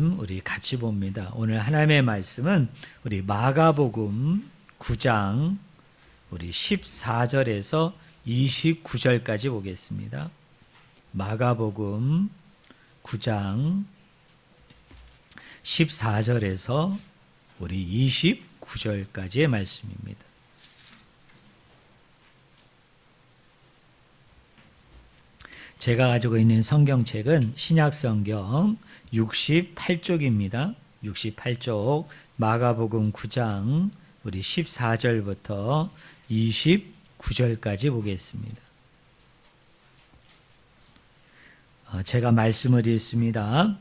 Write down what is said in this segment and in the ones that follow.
우리 같이 봅니다. 오늘 하나님의 말씀은 우리 마가복음 9장 우리 14절에서 29절까지 보겠습니다. 마가복음 9장 14절에서 우리 29절까지의 말씀입니다. 제가 가지고 있는 성경책은 신약성경 68쪽입니다. 68쪽 마가복음 9장 우리 14절부터 29절까지 보겠습니다. 제가 말씀을 읽습니다.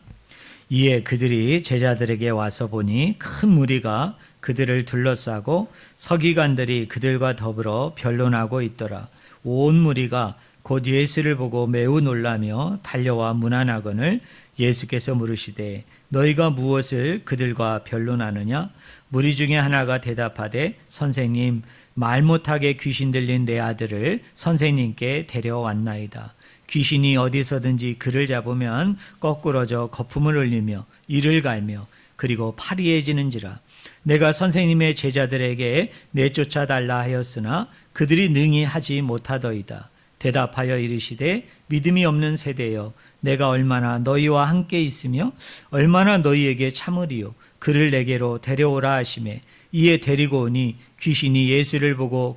이에 그들이 제자들에게 와서 보니 큰 무리가 그들을 둘러싸고 서기관들이 그들과 더불어 변론하고 있더라. 온 무리가 곧 예수를 보고 매우 놀라며 달려와 문안하거늘 예수께서 물으시되 너희가 무엇을 그들과 변론하느냐? 무리 중에 하나가 대답하되 선생님, 말 못하게 귀신 들린 내 아들을 선생님께 데려왔나이다. 귀신이 어디서든지 그를 잡으면 거꾸러져 거품을 흘리며 이를 갈며 그리고 파리해지는지라. 내가 선생님의 제자들에게 내쫓아 달라 하였으나 그들이 능히 하지 못하더이다. 대답하여 이르시되 믿음이 없는 세대여, 내가 얼마나 너희와 함께 있으며 얼마나 너희에게 참으리요. 그를 내게로 데려오라 하시매 이에 데리고 오니 귀신이 예수를 보고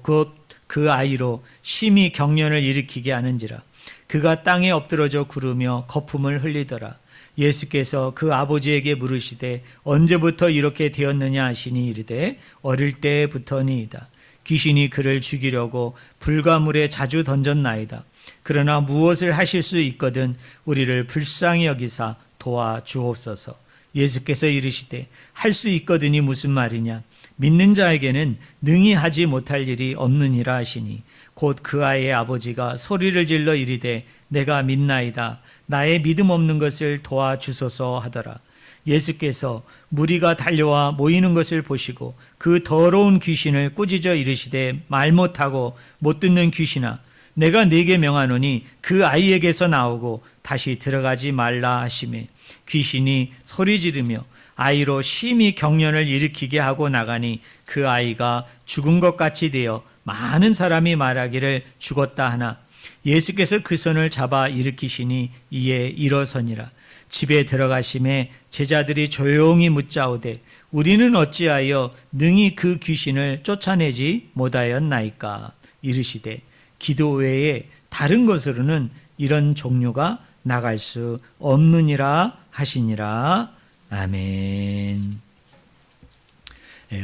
그 아이로 심히 경련을 일으키게 하는지라. 그가 땅에 엎드러져 구르며 거품을 흘리더라. 예수께서 그 아버지에게 물으시되 언제부터 이렇게 되었느냐 하시니 이르되 어릴 때부터니이다. 귀신이 그를 죽이려고 불가물에 자주 던졌나이다. 그러나 무엇을 하실 수 있거든 우리를 불쌍히 여기사 도와주옵소서. 예수께서 이르시되 할 수 있거든이 무슨 말이냐? 믿는 자에게는 능히 하지 못할 일이 없느니라 하시니 곧 그 아이의 아버지가 소리를 질러 이르되 내가 믿나이다. 나의 믿음 없는 것을 도와주소서 하더라. 예수께서 무리가 달려와 모이는 것을 보시고 그 더러운 귀신을 꾸짖어 이르시되 말 못하고 못 듣는 귀신아, 내가 네게 명하노니 그 아이에게서 나오고 다시 들어가지 말라 하시매 귀신이 소리 지르며 아이로 심히 경련을 일으키게 하고 나가니 그 아이가 죽은 것 같이 되어 많은 사람이 말하기를 죽었다 하나 예수께서 그 손을 잡아 일으키시니 이에 일어서니라. 집에 들어가심에 제자들이 조용히 묻자오되 우리는 어찌하여 능히 그 귀신을 쫓아내지 못하였나이까? 이르시되 기도 외에 다른 것으로는 이런 종류가 나갈 수 없느니라 하시니라. 아멘.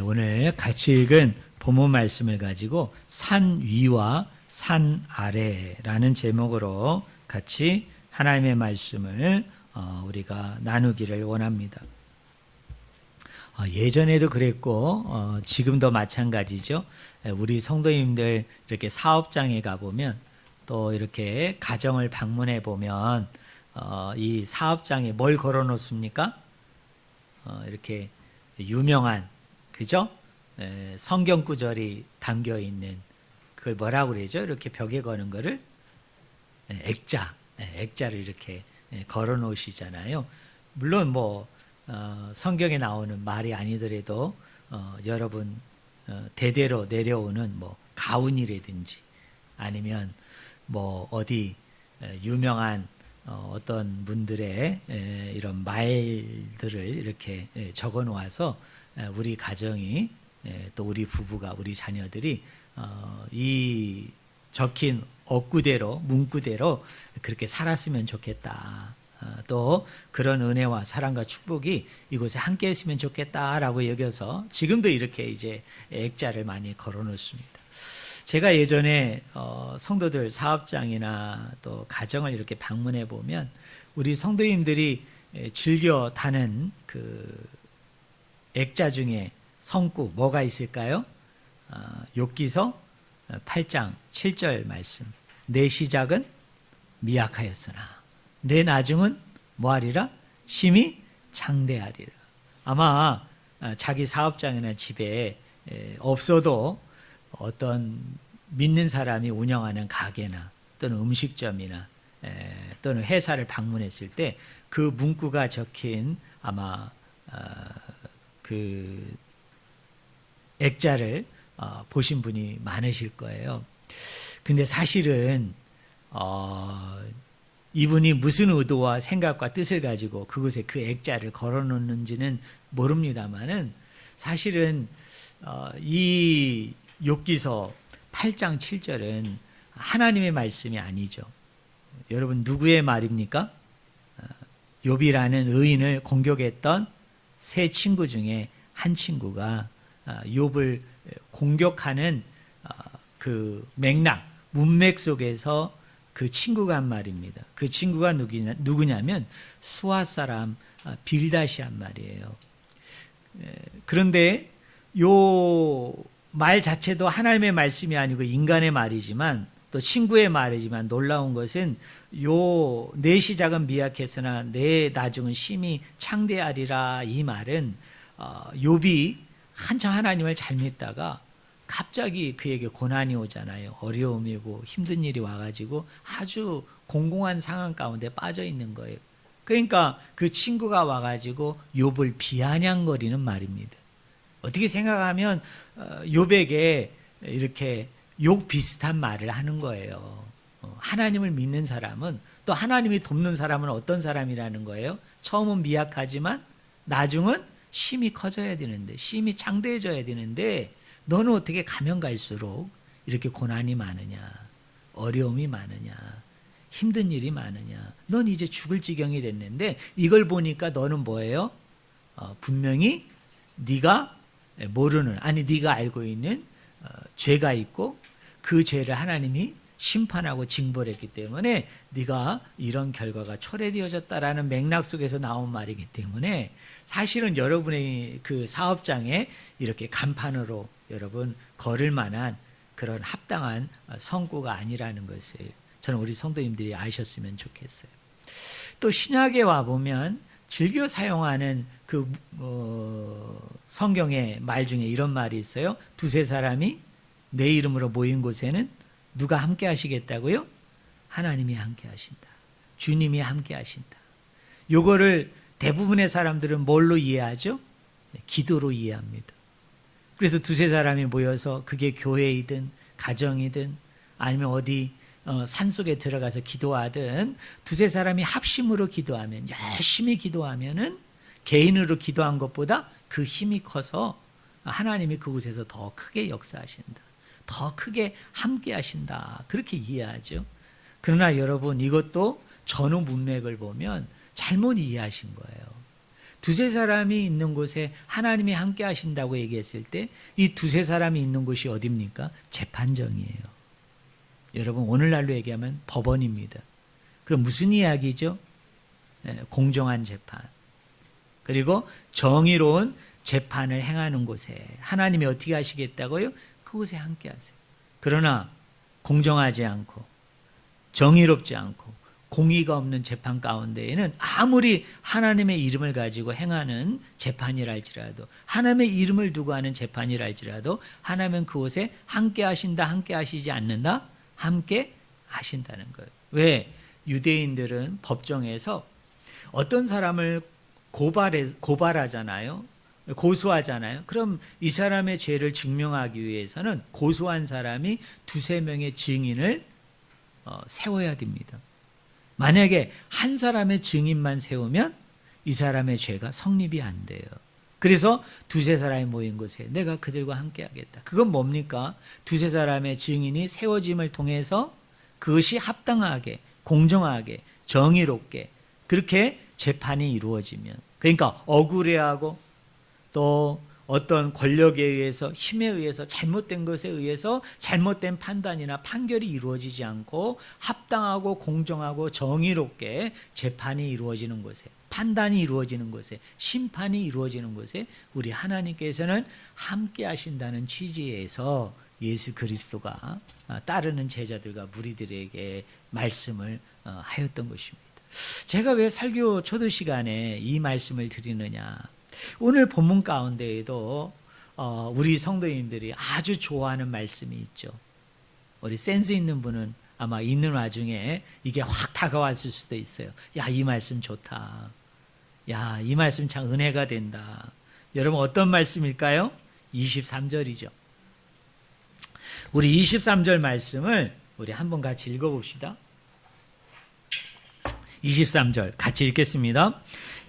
오늘 같이 읽은 본문 말씀을 가지고 산 위와 산 아래라는 제목으로 같이 하나님의 말씀을 우리가 나누기를 원합니다. 예전에도 그랬고 지금도 마찬가지죠. 우리 성도님들 이렇게 사업장에 가보면 또 이렇게 가정을 방문해 보면 이 사업장에 뭘 걸어 놓습니까? 이렇게 유명한, 그죠? 성경 구절이 담겨 있는 그걸 뭐라고 그러죠? 이렇게 벽에 거는 거를 액자를 이렇게 걸어 놓으시잖아요. 물론 성경에 나오는 말이 아니더라도 여러분 대대로 내려오는 가훈이라든지 아니면 어디 유명한 어떤 분들의 이런 말들을 이렇게 적어 놓아서 우리 가정이 또 우리 부부가 우리 자녀들이 이 적힌 어구대로 문구대로 그렇게 살았으면 좋겠다. 또 그런 은혜와 사랑과 축복이 이곳에 함께 했으면 좋겠다라고 여겨서 지금도 이렇게 이제 액자를 많이 걸어 놓습니다. 제가 예전에 성도들 사업장이나 또 가정을 이렇게 방문해 보면 우리 성도님들이 즐겨 다는 그 액자 중에 성구 뭐가 있을까요? 욥기서 8장 7절 말씀. 내 시작은 미약하였으나 내 나중은 뭐하리라? 심히 장대하리라. 아마 자기 사업장이나 집에 없어도 어떤 믿는 사람이 운영하는 가게나 또는 음식점이나 또는 회사를 방문했을 때 그 문구가 적힌 아마 그 액자를 보신 분이 많으실 거예요. 근데 사실은 이분이 무슨 의도와 생각과 뜻을 가지고 그곳에 그 액자를 걸어 놓는지는 모릅니다만은 사실은 이 욥기서 8장 7절은 하나님의 말씀이 아니죠. 여러분 누구의 말입니까? 욥이라는 의인을 공격했던 세 친구 중에 한 친구가 욥을 공격하는 그 맥락, 문맥 속에서 그 친구가 한 말입니다. 그 친구가 누구냐면 수아 사람 빌닷이 한 말이에요. 그런데 요 말 자체도 하나님의 말씀이 아니고 인간의 말이지만 또 친구의 말이지만 놀라운 것은 요 내 시작은 미약했으나 내 나중은 심히 창대하리라 이 말은 욥이 한참 하나님을 잘 믿다가 갑자기 그에게 고난이 오잖아요. 어려움이 오고 힘든 일이 와가지고 아주 공공한 상황 가운데 빠져 있는 거예요. 그러니까 그 친구가 와가지고 욥을 비아냥거리는 말입니다. 어떻게 생각하면 욥에게 이렇게 욕 비슷한 말을 하는 거예요. 하나님을 믿는 사람은 또 하나님이 돕는 사람은 어떤 사람이라는 거예요? 처음은 미약하지만 나중은 심히 커져야 되는데 심히 창대해져야 되는데 너는 어떻게 가면 갈수록 이렇게 고난이 많으냐, 어려움이 많으냐, 힘든 일이 많으냐. 넌 이제 죽을 지경이 됐는데 이걸 보니까 너는 뭐예요? 분명히 네가 모르는, 아니 네가 알고 있는 죄가 있고 그 죄를 하나님이 심판하고 징벌했기 때문에 네가 이런 결과가 초래되어졌다라는 맥락 속에서 나온 말이기 때문에 사실은 여러분의 그 사업장에 이렇게 간판으로 여러분 걸을 만한 그런 합당한 성구가 아니라는 것을 저는 우리 성도님들이 아셨으면 좋겠어요. 또 신약에 와보면 즐겨 사용하는 그 성경의 말 중에 이런 말이 있어요. 두세 사람이 내 이름으로 모인 곳에는 누가 함께 하시겠다고요? 하나님이 함께 하신다. 주님이 함께 하신다. 요거를 대부분의 사람들은 뭘로 이해하죠? 기도로 이해합니다. 그래서 두세 사람이 모여서 그게 교회이든 가정이든 아니면 어디 산속에 들어가서 기도하든 두세 사람이 합심으로 기도하면, 열심히 기도하면은 개인으로 기도한 것보다 그 힘이 커서 하나님이 그곳에서 더 크게 역사하신다. 더 크게 함께 하신다. 그렇게 이해하죠. 그러나 여러분 이것도 전후 문맥을 보면 잘못 이해하신 거예요. 두세 사람이 있는 곳에 하나님이 함께 하신다고 얘기했을 때 이 두세 사람이 있는 곳이 어디입니까? 재판정이에요. 여러분 오늘날로 얘기하면 법원입니다. 그럼 무슨 이야기죠? 공정한 재판. 그리고 정의로운 재판을 행하는 곳에 하나님이 어떻게 하시겠다고요? 그곳에 함께 하세요. 그러나 공정하지 않고 정의롭지 않고 공의가 없는 재판 가운데에는 아무리 하나님의 이름을 가지고 행하는 재판이랄지라도 하나님의 이름을 두고 하는 재판이랄지라도 하나님은 그곳에 함께 하신다, 함께 하시지 않는다? 함께 하신다는 거예요. 왜? 유대인들은 법정에서 어떤 사람을 고발하잖아요. 고소하잖아요. 그럼 이 사람의 죄를 증명하기 위해서는 고소한 사람이 두세 명의 증인을 세워야 됩니다. 만약에 한 사람의 증인만 세우면 이 사람의 죄가 성립이 안 돼요. 그래서 두세 사람이 모인 곳에 내가 그들과 함께 하겠다. 그건 뭡니까? 두세 사람의 증인이 세워짐을 통해서 그것이 합당하게, 공정하게, 정의롭게 그렇게 재판이 이루어지면, 그러니까 억울해하고 또 어떤 권력에 의해서, 힘에 의해서, 잘못된 것에 의해서 잘못된 판단이나 판결이 이루어지지 않고 합당하고 공정하고 정의롭게 재판이 이루어지는 곳에, 판단이 이루어지는 곳에, 심판이 이루어지는 곳에 우리 하나님께서는 함께 하신다는 취지에서 예수 그리스도가 따르는 제자들과 무리들에게 말씀을 하였던 것입니다. 제가 왜 설교 초도 시간에 이 말씀을 드리느냐? 오늘 본문 가운데에도 우리 성도님들이 아주 좋아하는 말씀이 있죠. 우리 센스 있는 분은 아마 있는 와중에 이게 확 다가왔을 수도 있어요. 야, 이 말씀 좋다. 야, 이 말씀 참 은혜가 된다. 여러분 어떤 말씀일까요? 23절이죠. 우리 23절 말씀을 우리 한번 같이 읽어봅시다. 23절 같이 읽겠습니다.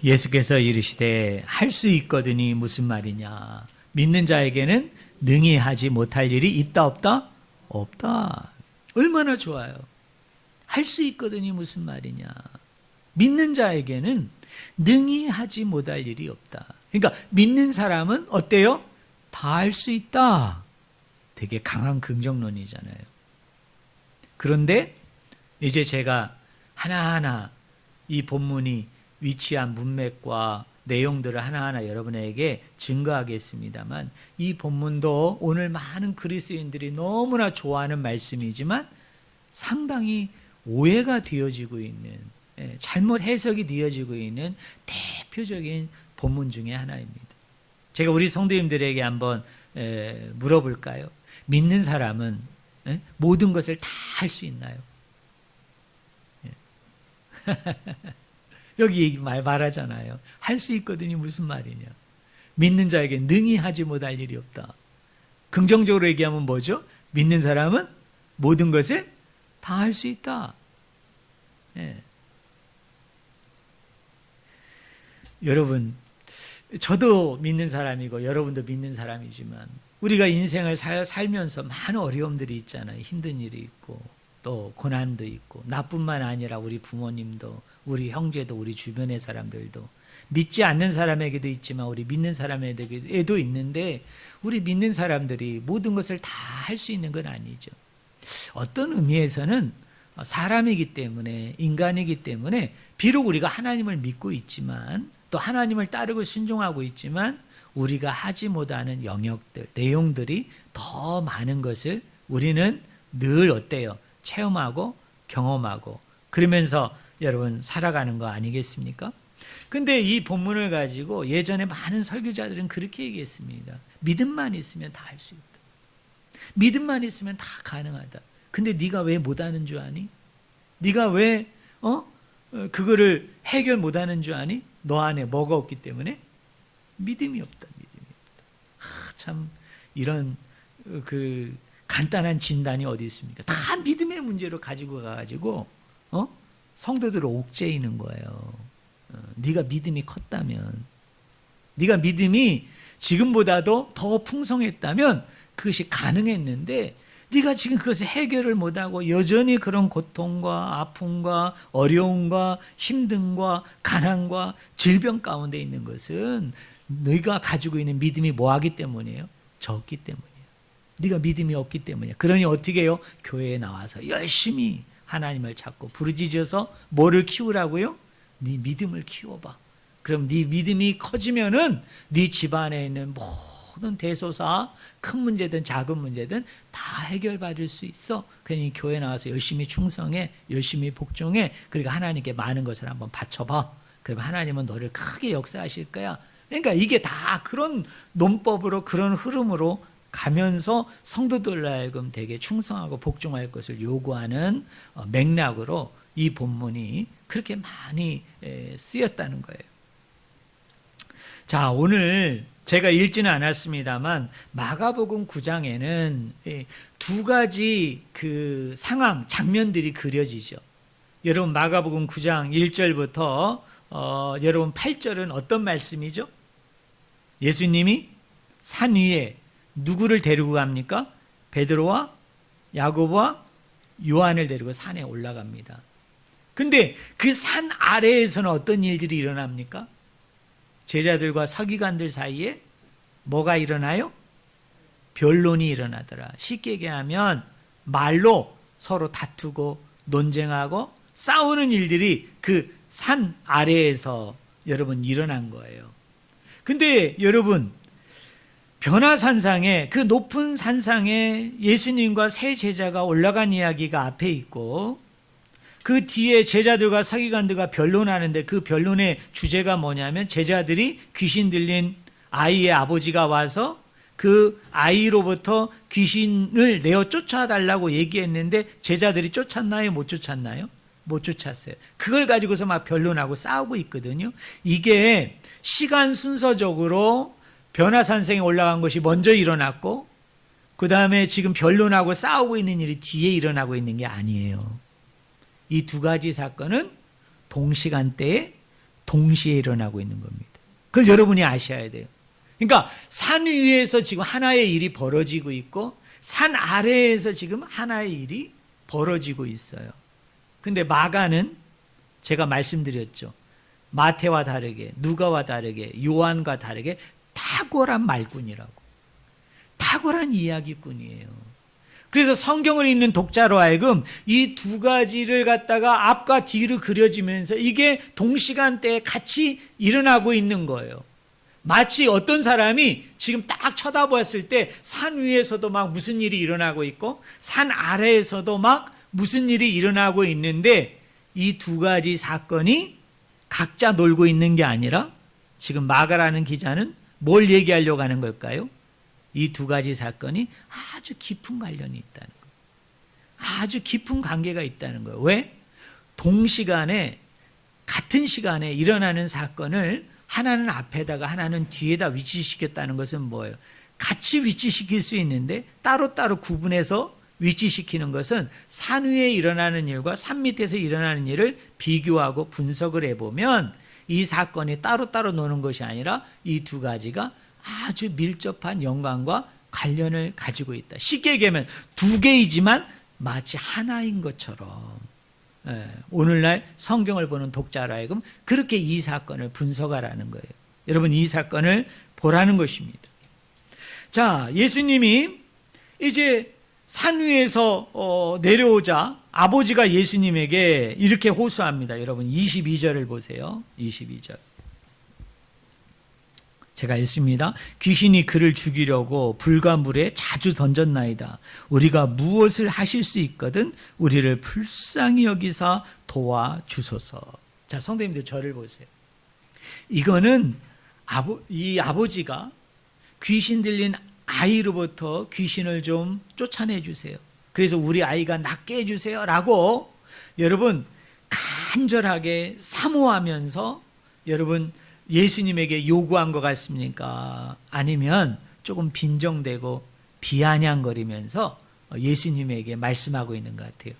예수께서 이르시되 할 수 있거든이 무슨 말이냐. 믿는 자에게는 능히 하지 못할 일이 있다 없다? 없다. 얼마나 좋아요. 할 수 있거든이 무슨 말이냐. 믿는 자에게는 능히 하지 못할 일이 없다. 그러니까 믿는 사람은 어때요? 다 할 수 있다. 되게 강한 긍정론이잖아요. 그런데 이제 제가 하나하나 이 본문이 위치한 문맥과 내용들을 하나하나 여러분에게 증거하겠습니다만, 이 본문도 오늘 많은 그리스도인들이 너무나 좋아하는 말씀이지만 상당히 오해가 되어지고 있는, 잘못 해석이 되어지고 있는 대표적인 본문 중에 하나입니다. 제가 우리 성도님들에게 한번 물어볼까요? 믿는 사람은 모든 것을 다 할 수 있나요? 여기 말하잖아요. 할 수 있거든이 무슨 말이냐. 믿는 자에게 능히 하지 못할 일이 없다. 긍정적으로 얘기하면 뭐죠? 믿는 사람은 모든 것을 다 할 수 있다. 여러분, 저도 믿는 사람이고 여러분도 믿는 사람이지만 우리가 인생을 살면서 많은 어려움들이 있잖아요. 힘든 일이 있고 또 고난도 있고, 나뿐만 아니라 우리 부모님도, 우리 형제도, 우리 주변의 사람들도, 믿지 않는 사람에게도 있지만 우리 믿는 사람에게도 있는데, 우리 믿는 사람들이 모든 것을 다 할 수 있는 건 아니죠. 어떤 의미에서는 사람이기 때문에, 인간이기 때문에 비록 우리가 하나님을 믿고 있지만, 또 하나님을 따르고 순종하고 있지만 우리가 하지 못하는 영역들, 내용들이 더 많은 것을 우리는 늘 어때요? 체험하고 경험하고 그러면서 여러분 살아가는 거 아니겠습니까? 근데 이 본문을 가지고 예전에 많은 설교자들은 그렇게 얘기했습니다. 믿음만 있으면 다 할 수 있다. 믿음만 있으면 다 가능하다. 근데 네가 왜 못하는 줄 아니? 네가 왜 그거를 해결 못하는 줄 아니? 너 안에 뭐가 없기 때문에? 믿음이 없다. 믿음이 없다. 참 이런 간단한 진단이 어디 있습니까? 다 믿음의 문제로 가지고 가가지고 성도들을 옥죄이는 거예요. 네가 믿음이 컸다면, 네가 믿음이 지금보다도 더 풍성했다면 그것이 가능했는데, 네가 지금 그것을 해결을 못하고 여전히 그런 고통과 아픔과 어려움과 힘듦과 가난과 질병 가운데 있는 것은 네가 가지고 있는 믿음이 뭐하기 때문이에요? 적기 때문이에요. 네가 믿음이 없기 때문이야. 그러니 어떻게 해요? 교회에 나와서 열심히 하나님을 찾고 부르짖어서 뭐를 키우라고요? 네 믿음을 키워봐. 그럼 네 믿음이 커지면은 네 집안에 있는 모든 대소사, 큰 문제든 작은 문제든 다 해결받을 수 있어. 그러니 교회 나와서 열심히 충성해, 열심히 복종해. 그러니까 하나님께 많은 것을 한번 바쳐봐. 그럼 하나님은 너를 크게 역사하실 거야. 그러니까 이게 다 그런 논법으로, 그런 흐름으로 가면서 성도들로 하여금 되게 충성하고 복종할 것을 요구하는 맥락으로 이 본문이 그렇게 많이 쓰였다는 거예요. 자, 오늘 제가 읽지는 않았습니다만 마가복음 9장에는 두 가지 그 상황, 장면들이 그려지죠. 여러분 마가복음 9장 1절부터 여러분 8절은 어떤 말씀이죠? 예수님이 산 위에 누구를 데리고 갑니까? 베드로와 야고보와 요한을 데리고 산에 올라갑니다. 근데 그 산 아래에서는 어떤 일들이 일어납니까? 제자들과 서기관들 사이에 뭐가 일어나요? 변론이 일어나더라. 쉽게 얘기하면 말로 서로 다투고 논쟁하고 싸우는 일들이 그 산 아래에서 여러분 일어난 거예요. 근데 여러분, 변화산상에, 그 높은 산상에 예수님과 세 제자가 올라간 이야기가 앞에 있고, 그 뒤에 제자들과 서기관들과 변론하는데, 그 변론의 주제가 뭐냐면 제자들이 귀신 들린 아이의 아버지가 와서 그 아이로부터 귀신을 내어 쫓아달라고 얘기했는데 제자들이 쫓았나요? 못 쫓았나요? 못 쫓았어요. 그걸 가지고서 막 변론하고 싸우고 있거든요. 이게 시간 순서적으로 변화산성에 올라간 것이 먼저 일어났고 그 다음에 지금 변론하고 싸우고 있는 일이 뒤에 일어나고 있는 게 아니에요. 이 두 가지 사건은 동시간대에 동시에 일어나고 있는 겁니다. 그걸 여러분이 아셔야 돼요. 그러니까 산 위에서 지금 하나의 일이 벌어지고 있고 산 아래에서 지금 하나의 일이 벌어지고 있어요. 근데 마가는 제가 말씀드렸죠. 마태와 다르게, 누가와 다르게, 요한과 다르게 탁월한 말꾼이라고. 탁월한 이야기꾼이에요. 그래서 성경을 읽는 독자로 하여금 이 두 가지를 갖다가 앞과 뒤로 그려지면서 이게 동시간대에 같이 일어나고 있는 거예요. 마치 어떤 사람이 지금 딱 쳐다보았을 때 산 위에서도 막 무슨 일이 일어나고 있고 산 아래에서도 막 무슨 일이 일어나고 있는데 이 두 가지 사건이 각자 놀고 있는 게 아니라 지금 마가라는 기자는 뭘 얘기하려고 하는 걸까요? 이 두 가지 사건이 아주 깊은 관련이 있다는 거예요. 아주 깊은 관계가 있다는 거예요. 왜? 동시간에 같은 시간에 일어나는 사건을 하나는 앞에다가 하나는 뒤에다 위치시켰다는 것은 뭐예요? 같이 위치시킬 수 있는데 따로따로 구분해서 위치시키는 것은 산 위에 일어나는 일과 산 밑에서 일어나는 일을 비교하고 분석을 해보면 이 사건이 따로따로 노는 것이 아니라 이 두 가지가 아주 밀접한 연관과 관련을 가지고 있다. 쉽게 얘기하면 두 개이지만 마치 하나인 것처럼 오늘날 성경을 보는 독자로 하여금 그렇게 이 사건을 분석하라는 거예요. 여러분 이 사건을 보라는 것입니다. 자, 예수님이 이제 산 위에서 내려오자 아버지가 예수님에게 이렇게 호소합니다. 여러분 22절을 보세요. 22절. 제가 읽습니다. 귀신이 그를 죽이려고 불과 물에 자주 던졌나이다. 우리가 무엇을 하실 수 있거든 우리를 불쌍히 여기사 도와주소서. 자, 성도님들 저를 보세요. 이거는 이 아버지가 귀신 들린 아이로부터 귀신을 좀 쫓아내 주세요. 그래서 우리 아이가 낫게 해주세요 라고 여러분 간절하게 사모하면서 여러분 예수님에게 요구한 것 같습니까? 아니면 조금 빈정대고 비아냥거리면서 예수님에게 말씀하고 있는 것 같아요.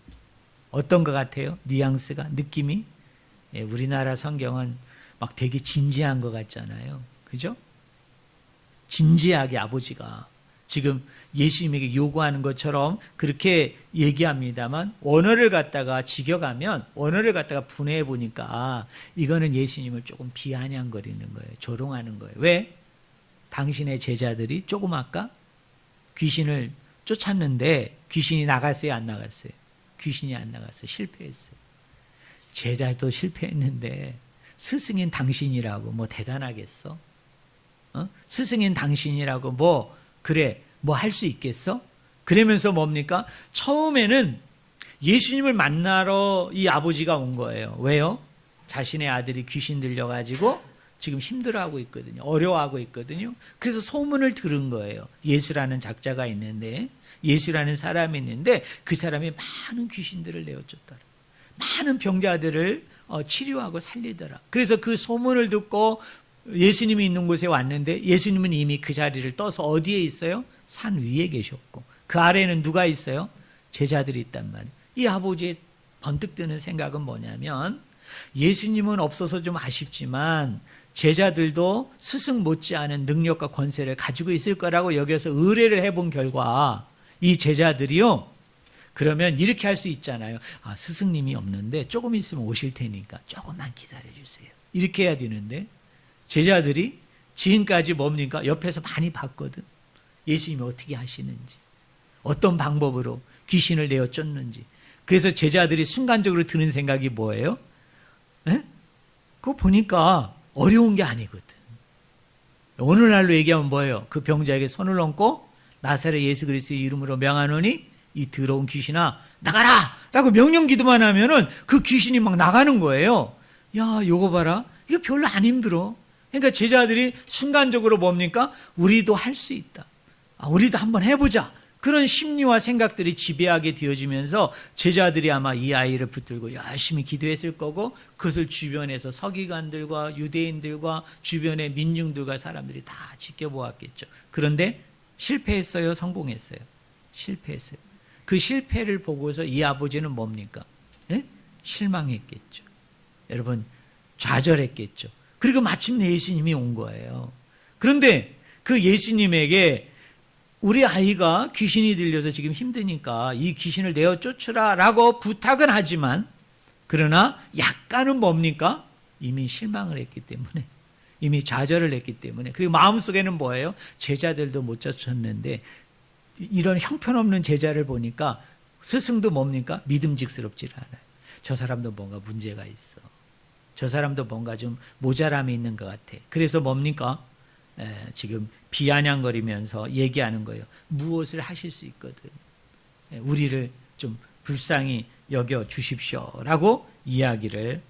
어떤 것 같아요? 뉘앙스가, 느낌이? 우리나라 성경은 막 되게 진지한 것 같잖아요. 그죠? 진지하게 아버지가 지금 예수님에게 요구하는 것처럼 그렇게 얘기합니다만 원어를 갖다가 직역하면 원어를 갖다가 분해해 보니까 이거는 예수님을 조금 비아냥거리는 거예요. 조롱하는 거예요. 왜? 당신의 제자들이 조금 아까 귀신을 쫓았는데 귀신이 나갔어요? 안 나갔어요? 귀신이 안 나갔어요. 실패했어요. 제자도 실패했는데 스승인 당신이라고 뭐 대단하겠어? 스승인 당신이라고 뭐 그래 뭐 할 수 있겠어? 그러면서 뭡니까? 처음에는 예수님을 만나러 이 아버지가 온 거예요. 왜요? 자신의 아들이 귀신 들려가지고 지금 힘들어하고 있거든요. 어려워하고 있거든요. 그래서 소문을 들은 거예요. 예수라는 작자가 있는데 예수라는 사람이 있는데 그 사람이 많은 귀신들을 내어줬더라. 많은 병자들을 치료하고 살리더라. 그래서 그 소문을 듣고 예수님이 있는 곳에 왔는데 예수님은 이미 그 자리를 떠서 어디에 있어요? 산 위에 계셨고 그 아래에는 누가 있어요? 제자들이 있단 말이에요. 이 아버지의 번뜩 드는 생각은 뭐냐면 예수님은 없어서 좀 아쉽지만 제자들도 스승 못지않은 능력과 권세를 가지고 있을 거라고 여기서 의뢰를 해본 결과 이 제자들이요 그러면 이렇게 할 수 있잖아요. 아, 스승님이 없는데 조금 있으면 오실 테니까 조금만 기다려주세요. 이렇게 해야 되는데 제자들이 지금까지 뭡니까? 옆에서 많이 봤거든. 예수님이 어떻게 하시는지, 어떤 방법으로 귀신을 내어 쫓는지. 그래서 제자들이 순간적으로 드는 생각이 뭐예요? 에? 그거 보니까 어려운 게 아니거든. 오늘날로 얘기하면 뭐예요? 그 병자에게 손을 얹고 나사렛 예수 그리스도의 이름으로 명하노니 이 더러운 귀신아 나가라! 라고 명령 기도만 하면은 그 귀신이 막 나가는 거예요. 야, 요거 봐라. 이거 별로 안 힘들어. 그러니까 제자들이 순간적으로 뭡니까? 우리도 할 수 있다. 우리도 한번 해보자. 그런 심리와 생각들이 지배하게 되어지면서 제자들이 아마 이 아이를 붙들고 열심히 기도했을 거고, 그것을 주변에서 서기관들과 유대인들과 주변의 민중들과 사람들이 다 지켜보았겠죠. 그런데 실패했어요? 성공했어요? 실패했어요. 그 실패를 보고서 이 아버지는 뭡니까? 예? 실망했겠죠. 여러분, 좌절했겠죠. 그리고 마침내 예수님이 온 거예요. 그런데 그 예수님에게 우리 아이가 귀신이 들려서 지금 힘드니까 이 귀신을 내어 쫓으라 라고 부탁은 하지만, 그러나 약간은 뭡니까? 이미 실망을 했기 때문에, 이미 좌절을 했기 때문에, 그리고 마음속에는 뭐예요? 제자들도 못 쫓았는데 이런 형편없는 제자를 보니까 스승도 뭡니까? 믿음직스럽지 않아요. 저 사람도 뭔가 문제가 있어. 저 사람도 뭔가 좀 모자람이 있는 것 같아. 그래서 뭡니까? 지금 비아냥거리면서 얘기하는 거예요. 무엇을 하실 수 있거든. 우리를 좀 불쌍히 여겨 주십시오라고 이야기를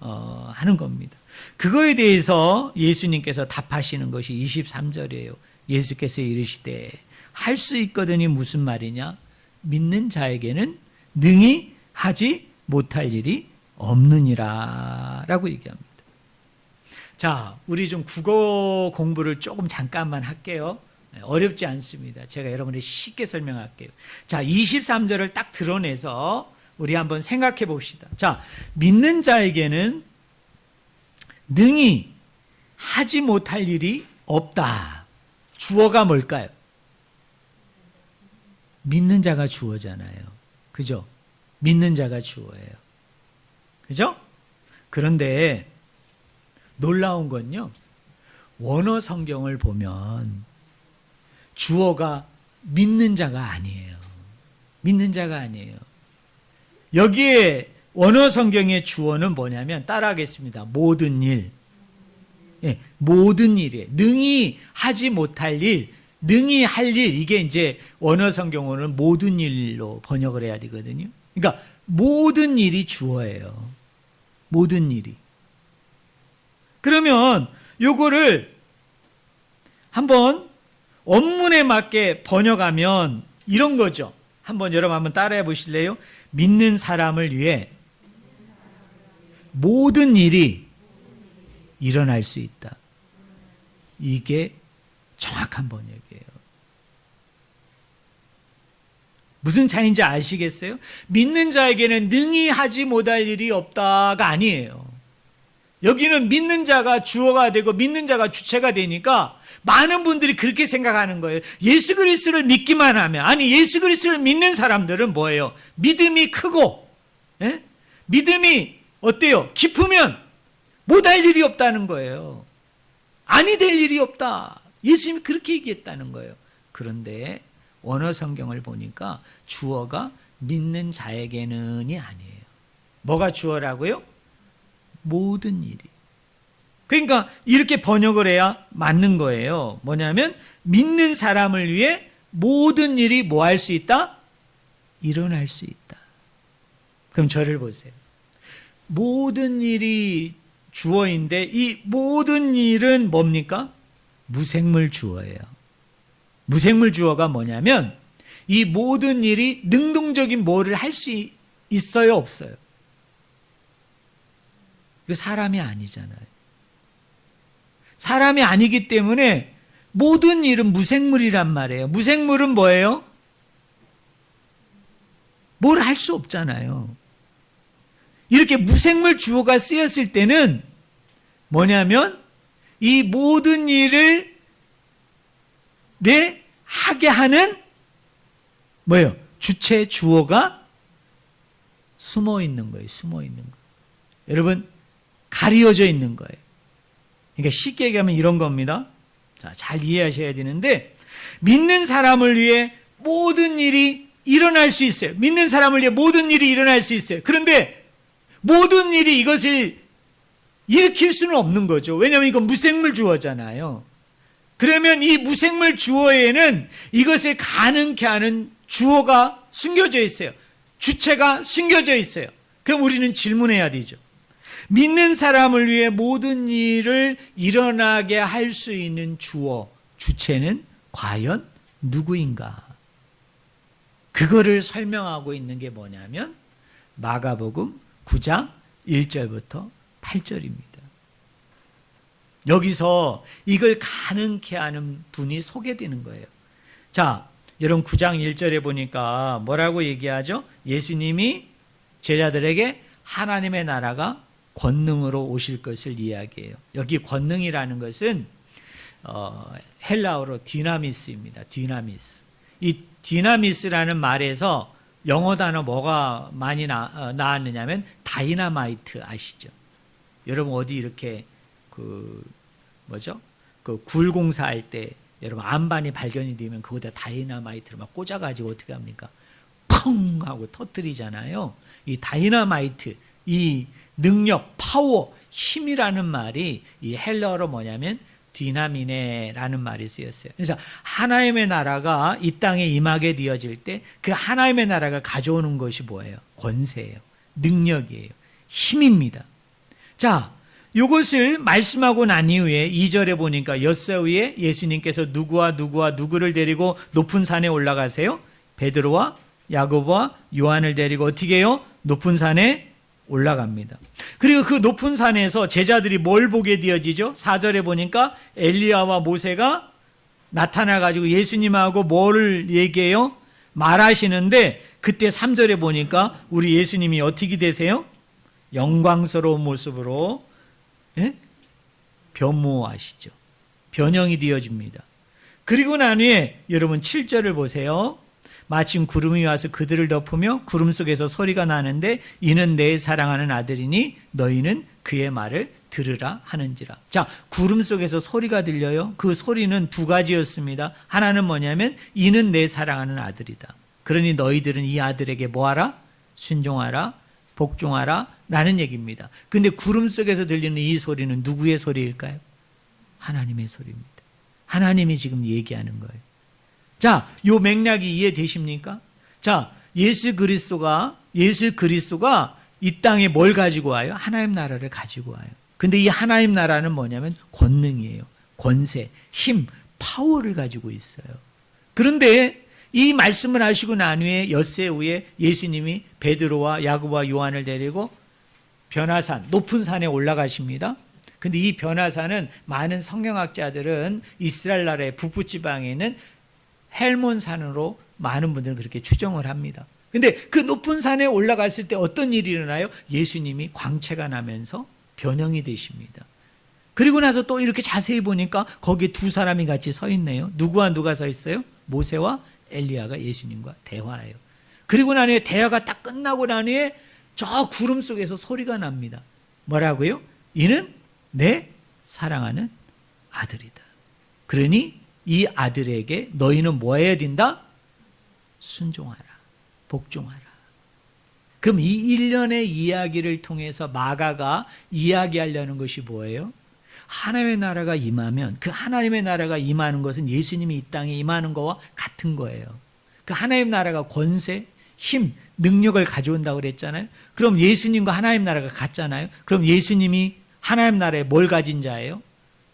하는 겁니다. 그거에 대해서 예수님께서 답하시는 것이 23절이에요. 예수께서 이르시되 할 수 있거든이 무슨 말이냐? 믿는 자에게는 능히 하지 못할 일이 없느니라 라고 얘기합니다. 자, 우리 좀 국어 공부를 조금 잠깐만 할게요. 어렵지 않습니다. 제가 여러분에게 쉽게 설명할게요. 자, 23절을 딱 드러내서 우리 한번 생각해 봅시다. 자, 믿는 자에게는 능히 하지 못할 일이 없다. 주어가 뭘까요? 믿는 자가 주어잖아요. 그죠? 믿는 자가 주어예요. 그죠? 그런데 놀라운 건요, 원어 성경을 보면 주어가 믿는 자가 아니에요. 믿는 자가 아니에요. 여기에 원어 성경의 주어는 뭐냐면, 따라하겠습니다. 모든 일. 예, 모든 일이에요. 능히 하지 못할 일, 능히 할 일, 이게 이제 원어 성경어는 모든 일로 번역을 해야 되거든요. 그러니까 모든 일이 주어예요. 모든 일이. 그러면 요거를 한번 원문에 맞게 번역하면 이런 거죠. 한번 여러분 한번 따라해 보실래요? 믿는 사람을 위해 모든 일이 일어날 수 있다. 이게 정확한 번역이에요. 무슨 차이인지 아시겠어요? 믿는 자에게는 능히 하지 못할 일이 없다가 아니에요. 여기는 믿는 자가 주어가 되고 믿는 자가 주체가 되니까 많은 분들이 그렇게 생각하는 거예요. 예수 그리스도를 믿기만 하면, 아니 예수 그리스도를 믿는 사람들은 뭐예요? 믿음이 크고, 예? 믿음이 어때요? 깊으면 못할 일이 없다는 거예요. 아니 될 일이 없다. 예수님이 그렇게 얘기했다는 거예요. 그런데 원어 성경을 보니까 주어가 믿는 자에게는이 아니에요. 뭐가 주어라고요? 모든 일이. 그러니까 이렇게 번역을 해야 맞는 거예요. 뭐냐면 믿는 사람을 위해 모든 일이 뭐 할 수 있다? 일어날 수 있다. 그럼 저를 보세요. 모든 일이 주어인데 이 모든 일은 뭡니까? 무생물 주어예요. 무생물 주어가 뭐냐면 이 모든 일이 능동적인 뭐를 할 수 있어요, 없어요? 이거 사람이 아니잖아요. 사람이 아니기 때문에 모든 일은 무생물이란 말이에요. 무생물은 뭐예요? 뭘 할 수 없잖아요. 이렇게 무생물 주어가 쓰였을 때는 뭐냐면 이 모든 일을 하게 하는 뭐예요? 주체 주어가 숨어 있는 거예요. 숨어 있는 거. 여러분, 가려져 있는 거예요. 그러니까 쉽게 얘기하면 이런 겁니다. 자, 잘 이해하셔야 되는데, 믿는 사람을 위해 모든 일이 일어날 수 있어요. 믿는 사람을 위해 모든 일이 일어날 수 있어요. 그런데 모든 일이 이것을 일으킬 수는 없는 거죠. 왜냐하면 이건 무생물 주어잖아요. 그러면 이 무생물 주어에는 이것을 가능케 하는 주어가 숨겨져 있어요. 주체가 숨겨져 있어요. 그럼 우리는 질문해야 되죠. 믿는 사람을 위해 모든 일을 일어나게 할 수 있는 주어, 주체는 과연 누구인가? 그거를 설명하고 있는 게 뭐냐면 마가복음 9장 1절부터 8절입니다. 여기서 이걸 가능케 하는 분이 소개되는 거예요. 자, 여러분 9장 1절에 보니까 뭐라고 얘기하죠? 예수님이 제자들에게 하나님의 나라가 권능으로 오실 것을 이야기해요. 여기 권능이라는 것은 헬라어로 디나미스입니다. 디나미스. 이 디나미스라는 말에서 영어 단어 뭐가 많이 나왔느냐면 다이나마이트 아시죠? 여러분 어디 이렇게 그 굴공사할 때 여러분 안반이 발견이 되면 그거다 다이나마이트를 막 꽂아가지고 어떻게 합니까? 펑 하고 터뜨리잖아요. 이 다이나마이트, 이 능력, 파워, 힘이라는 말이 이 헬라어로 뭐냐면 디나미네라는 말이 쓰였어요. 그래서 하나님의 나라가 이 땅에 임하게 되어질 때 그 하나님의 나라가 가져오는 것이 뭐예요? 권세예요. 능력이에요. 힘입니다. 자, 이것을 말씀하고 난 이후에 2절에 보니까 엿새 후에 예수님께서 누구를 데리고 높은 산에 올라가세요? 베드로와 야고보와 요한을 데리고 어떻게 해요? 높은 산에 올라갑니다. 그리고 그 높은 산에서 제자들이 뭘 보게 되어지죠? 4절에 보니까 엘리야와 모세가 나타나가지고 예수님하고 뭐를 얘기해요? 말하시는데 그때 3절에 보니까 우리 예수님이 어떻게 되세요? 영광스러운 모습으로 변모하시죠. 변형이 되어집니다. 그리고 난 후에 여러분 7절을 보세요. 마침 구름이 와서 그들을 덮으며 구름 속에서 소리가 나는데 이는 내 사랑하는 아들이니 너희는 그의 말을 들으라 하는지라. 자, 구름 속에서 소리가 들려요. 그 소리는 두 가지였습니다. 하나는 뭐냐면 이는 내 사랑하는 아들이다. 그러니 너희들은 이 아들에게 뭐하라? 순종하라, 복종하라 라는 얘기입니다. 근데 구름 속에서 들리는 이 소리는 누구의 소리일까요? 하나님의 소리입니다. 하나님이 지금 얘기하는 거예요. 자, 요 맥락이 이해되십니까? 자, 예수 그리스도가 이 땅에 뭘 가지고 와요? 하나님 나라를 가지고 와요. 근데 이 하나님 나라는 뭐냐면 권능이에요. 권세, 힘, 파워를 가지고 있어요. 그런데 이 말씀을 하시고 난 후에 엿새 후에 예수님이 베드로와 야고보와 요한을 데리고 변화산, 높은 산에 올라가십니다. 근데 이 변화산은 많은 성경학자들은 이스라엘 나라의 북부 지방에 있는 헬몬산으로 많은 분들은 그렇게 추정을 합니다. 근데 그 높은 산에 올라갔을 때 어떤 일이 일어나요? 예수님이 광채가 나면서 변형이 되십니다. 그리고 나서 또 이렇게 자세히 보니까 거기에 두 사람이 같이 서 있네요. 누구와 누가 서 있어요? 모세와 엘리야가 예수님과 대화해요. 그리고 난 후에 대화가 딱 끝나고 난 후에 저 구름 속에서 소리가 납니다. 뭐라고요? 이는 내 사랑하는 아들이다. 그러니 이 아들에게 너희는 뭐 해야 된다? 순종하라, 복종하라. 그럼 이 일련의 이야기를 통해서 마가가 이야기하려는 것이 뭐예요? 하나님의 나라가 임하면 그 하나님의 나라가 임하는 것은 예수님이 이 땅에 임하는 것과 같은 거예요. 그 하나님 나라가 권세, 힘, 능력을 가져온다고 그랬잖아요. 그럼 예수님과 하나님 나라가 같잖아요. 그럼 예수님이 하나님 나라에 뭘 가진 자예요?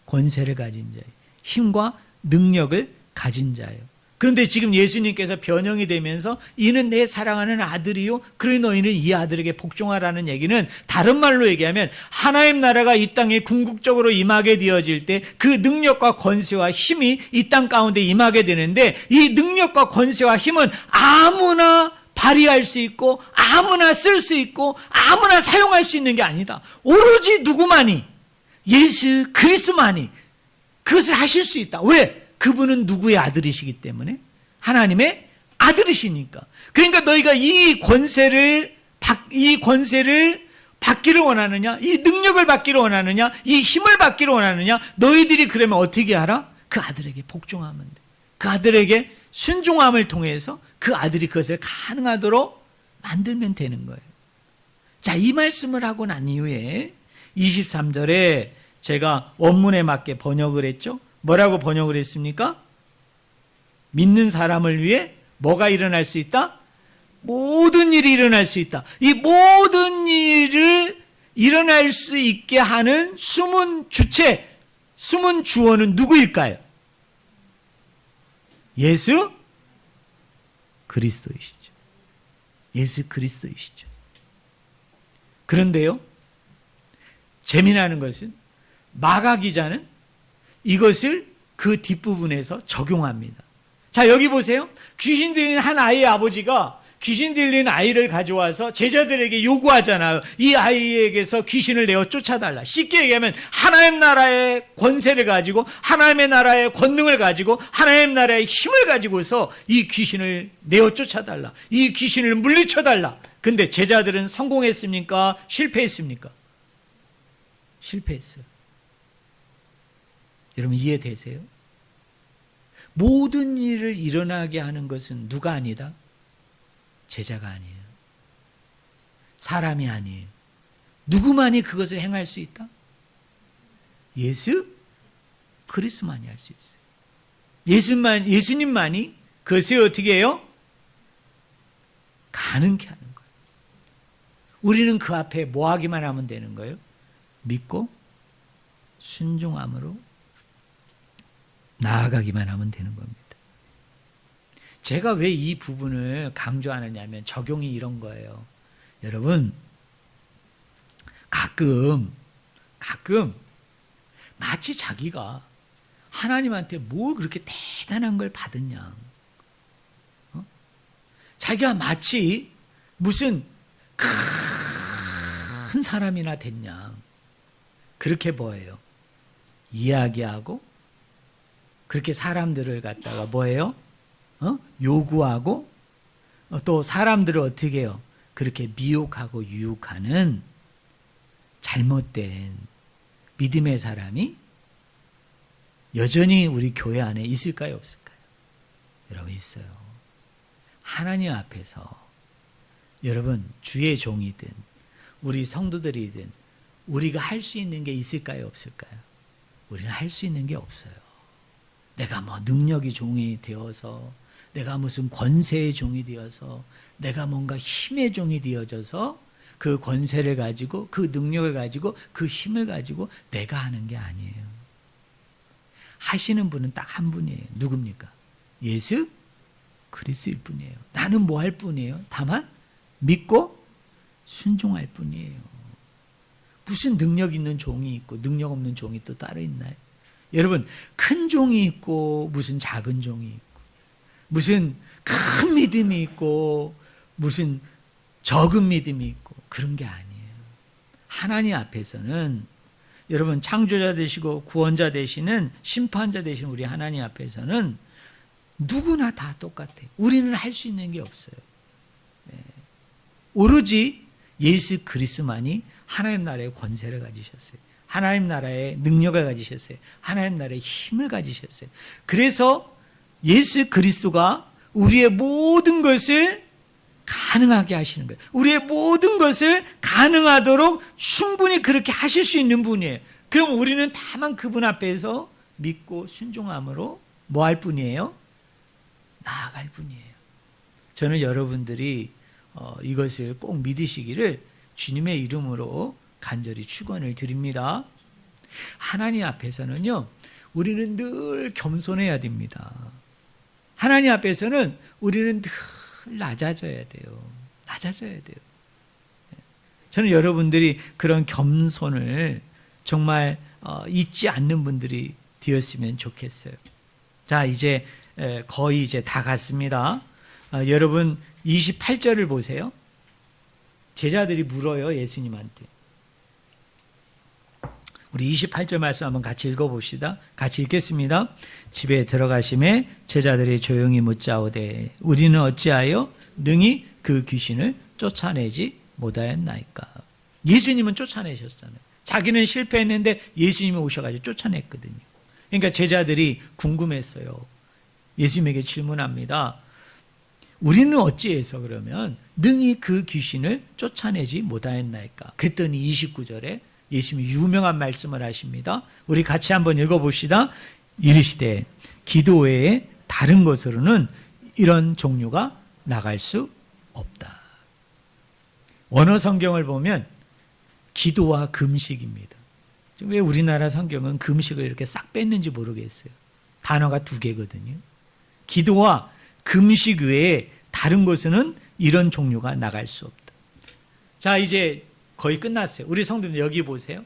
권세를 가진 자예요. 힘과 능력을 가진 자예요. 그런데 지금 예수님께서 변형이 되면서 이는 내 사랑하는 아들이요 그러니 너희는 이 아들에게 복종하라는 얘기는 다른 말로 얘기하면 하나님 나라가 이 땅에 궁극적으로 임하게 되어질 때 그 능력과 권세와 힘이 이 땅 가운데 임하게 되는데 이 능력과 권세와 힘은 아무나 발휘할 수 있고 아무나 쓸 수 있고 아무나 사용할 수 있는 게 아니다. 오로지 누구만이 예수 그리스도만이 그것을 하실 수 있다. 왜? 그분은 누구의 아들이시기 때문에 하나님의 아들이시니까. 그러니까 너희가 이 권세를 받기를 원하느냐, 이 능력을 받기를 원하느냐, 이 힘을 받기를 원하느냐, 너희들이 그러면 어떻게 하라? 그 아들에게 복종하면 돼. 그 아들에게 순종함을 통해서 그 아들이 그것을 가능하도록 만들면 되는 거예요. 자, 이 말씀을 하고 난 이후에 23절에 제가 원문에 맞게 번역을 했죠. 뭐라고 번역을 했습니까? 믿는 사람을 위해 뭐가 일어날 수 있다? 모든 일이 일어날 수 있다. 이 모든 일을 일어날 수 있게 하는 숨은 주체, 숨은 주어는 누구일까요? 예수 그리스도이시죠. 예수 그리스도이시죠. 그런데요, 재미나는 것은 마가 기자는 이것을 그 뒷부분에서 적용합니다. 자, 여기 보세요. 귀신 들린 한 아이의 아버지가 귀신 들린 아이를 가져와서 제자들에게 요구하잖아요. 이 아이에게서 귀신을 내어 쫓아달라. 쉽게 얘기하면 하나님 나라의 권세를 가지고, 하나님의 나라의 권능을 가지고, 하나님 나라의 힘을 가지고서 이 귀신을 내어 쫓아달라. 이 귀신을 물리쳐달라. 근데 제자들은 성공했습니까? 실패했습니까? 실패했어요. 여러분 이해되세요? 모든 일을 일어나게 하는 것은 누가 아니다? 제자가 아니에요. 사람이 아니에요. 누구만이 그것을 행할 수 있다? 예수 그리스도만이 할 수 있어요. 예수님만이 그것을 어떻게 해요? 가능케 하는 거예요. 우리는 그 앞에 뭐 하기만 하면 되는 거예요? 믿고 순종함으로 나아가기만 하면 되는 겁니다. 제가 왜 이 부분을 강조하느냐면 적용이 이런 거예요. 여러분, 가끔 마치 자기가 하나님한테 뭘 그렇게 대단한 걸 받았냐, 자기가 마치 무슨 큰 사람이나 됐냐, 그렇게 뭐예요? 이야기하고 그렇게 사람들을 갖다가 뭐예요? 요구하고 또 사람들을 어떻게 해요? 그렇게 미혹하고 유혹하는 잘못된 믿음의 사람이 여전히 우리 교회 안에 있을까요? 없을까요? 여러분 있어요. 하나님 앞에서 여러분 주의 종이든 우리 성도들이든 우리가 할 수 있는 게 있을까요? 없을까요? 우리는 할 수 있는 게 없어요. 내가 뭐 능력이 종이 되어서, 내가 무슨 권세의 종이 되어서, 내가 뭔가 힘의 종이 되어져서 그 권세를 가지고, 그 능력을 가지고, 그 힘을 가지고 내가 하는 게 아니에요. 하시는 분은 딱 한 분이에요. 누굽니까? 예수 그리스도일 뿐이에요. 나는 뭐 할 뿐이에요? 다만 믿고 순종할 뿐이에요. 무슨 능력 있는 종이 있고 능력 없는 종이 또 따로 있나요? 여러분, 큰 종이 있고 무슨 작은 종이 있고, 무슨 큰 믿음이 있고 무슨 적은 믿음이 있고, 그런 게 아니에요. 하나님 앞에서는 여러분, 창조자 되시고 구원자 되시는, 심판자 되시는 우리 하나님 앞에서는 누구나 다 똑같아요. 우리는 할 수 있는 게 없어요. 오로지 예수 그리스도만이 하나님 나라의 권세를 가지셨어요. 하나님 나라의 능력을 가지셨어요. 하나님 나라의 힘을 가지셨어요. 그래서 예수 그리스도가 우리의 모든 것을 가능하게 하시는 거예요. 우리의 모든 것을 가능하도록 충분히 그렇게 하실 수 있는 분이에요. 그럼 우리는 다만 그분 앞에서 믿고 순종함으로 뭐 할 뿐이에요? 나아갈 뿐이에요. 저는 여러분들이 이것을 꼭 믿으시기를 주님의 이름으로 간절히 축원을 드립니다. 하나님 앞에서는요, 우리는 늘 겸손해야 됩니다. 하나님 앞에서는 우리는 늘 낮아져야 돼요. 낮아져야 돼요. 저는 여러분들이 그런 겸손을 정말 잊지 않는 분들이 되었으면 좋겠어요. 자, 이제 거의 이제 다 갔습니다. 여러분 28절을 보세요. 제자들이 물어요, 예수님한테. 우리 28절 말씀 한번 같이 읽어봅시다. 같이 읽겠습니다. 집에 들어가심에 제자들이 조용히 묻자오되 우리는 어찌하여 능히 그 귀신을 쫓아내지 못하였나이까. 예수님은 쫓아내셨잖아요. 자기는 실패했는데 예수님이 오셔가지고 쫓아냈거든요. 그러니까 제자들이 궁금했어요. 예수님에게 질문합니다. 우리는 어찌해서 그러면 능히 그 귀신을 쫓아내지 못하였나이까. 그랬더니 29절에 예수님이 유명한 말씀을 하십니다. 우리 같이 한번 읽어봅시다. 이르시되 기도 외에 다른 것으로는 이런 종류가 나갈 수 없다. 원어 성경을 보면 기도와 금식입니다. 왜 우리나라 성경은 금식을 이렇게 싹 뺐는지 모르겠어요. 단어가 두 개거든요. 기도와 금식 외에 다른 곳에는 이런 종류가 나갈 수 없다. 자, 이제 거의 끝났어요. 우리 성도님들 여기 보세요.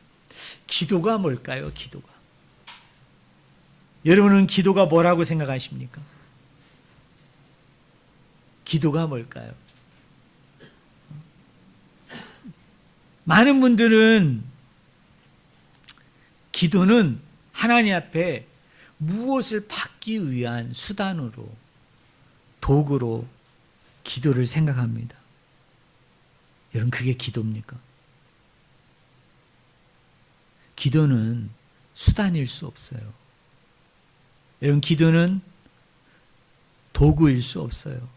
기도가 뭘까요? 기도가. 여러분은 기도가 뭐라고 생각하십니까? 기도가 뭘까요? 많은 분들은 기도는 하나님 앞에 무엇을 받기 위한 수단으로, 도구로 기도를 생각합니다. 여러분, 그게 기도입니까? 기도는 수단일 수 없어요. 여러분, 기도는 도구일 수 없어요.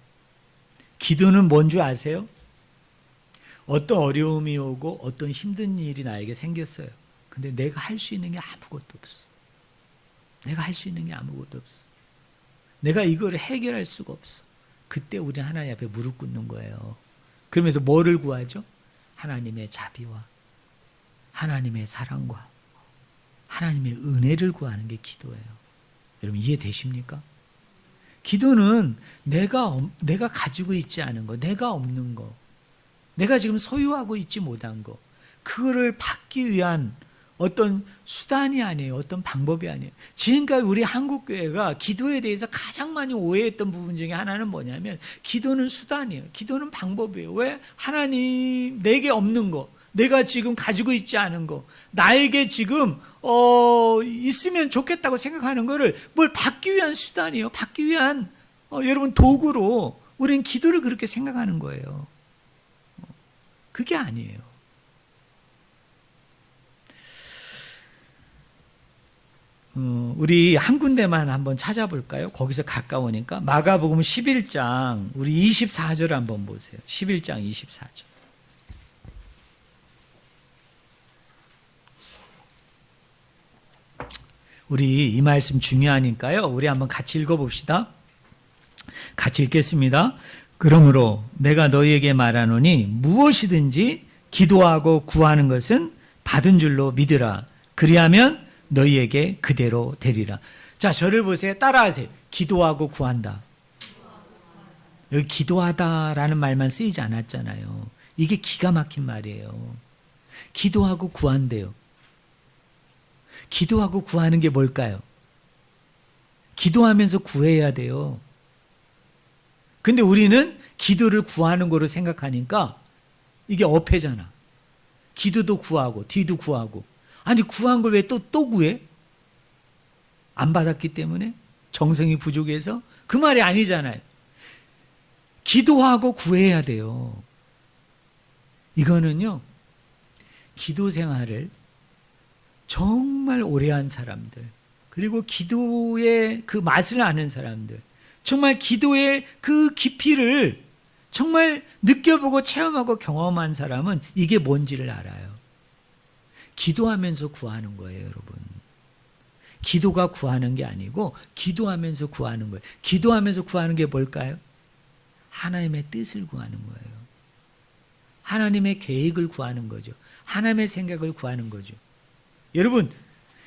기도는 뭔 줄 아세요? 어떤 어려움이 오고 어떤 힘든 일이 나에게 생겼어요. 근데 내가 할 수 있는 게 아무것도 없어. 내가 할 수 있는 게 아무것도 없어. 내가 이거를 해결할 수가 없어. 그때 우리는 하나님 앞에 무릎 꿇는 거예요. 그러면서 뭐를 구하죠? 하나님의 자비와 하나님의 사랑과 하나님의 은혜를 구하는 게 기도예요. 여러분, 이해되십니까? 기도는 내가 가지고 있지 않은 거, 내가 없는 거, 내가 지금 소유하고 있지 못한 거, 그거를 받기 위한 어떤 수단이 아니에요. 어떤 방법이 아니에요. 지금까지 우리 한국교회가 기도에 대해서 가장 많이 오해했던 부분 중에 하나는 뭐냐면, 기도는 수단이에요. 기도는 방법이에요. 왜? 하나님, 내게 없는 거, 내가 지금 가지고 있지 않은 거, 나에게 지금 있으면 좋겠다고 생각하는 거를 뭘 받기 위한 수단이에요. 받기 위한 여러분 도구로 우리는 기도를 그렇게 생각하는 거예요. 그게 아니에요. 우리 한 군데만 한번 찾아볼까요? 거기서 가까우니까. 마가복음 11장 우리 24절 한번 보세요. 11장 24절. 우리 이 말씀 중요하니까요. 우리 한번 같이 읽어봅시다. 같이 읽겠습니다. 그러므로 내가 너희에게 말하노니 무엇이든지 기도하고 구하는 것은 받은 줄로 믿으라. 그리하면 너희에게 그대로 되리라. 자, 저를 보세요. 따라하세요. 기도하고 구한다. 여기 기도하다라는 말만 쓰이지 않았잖아요. 이게 기가 막힌 말이에요. 기도하고 구한대요. 기도하고 구하는 게 뭘까요? 기도하면서 구해야 돼요. 근데 우리는 기도를 구하는 거로 생각하니까 이게 어폐잖아. 기도도 구하고 뒤도 구하고. 아니, 구한 걸 왜 또 구해? 안 받았기 때문에? 정성이 부족해서? 그 말이 아니잖아요. 기도하고 구해야 돼요. 이거는요, 기도 생활을 정말 오래 한 사람들, 그리고 기도의 그 맛을 아는 사람들, 정말 기도의 그 깊이를 정말 느껴보고 체험하고 경험한 사람은 이게 뭔지를 알아요. 기도하면서 구하는 거예요, 여러분. 기도가 구하는 게 아니고 기도하면서 구하는 거예요. 기도하면서 구하는 게 뭘까요? 하나님의 뜻을 구하는 거예요. 하나님의 계획을 구하는 거죠. 하나님의 생각을 구하는 거죠. 여러분,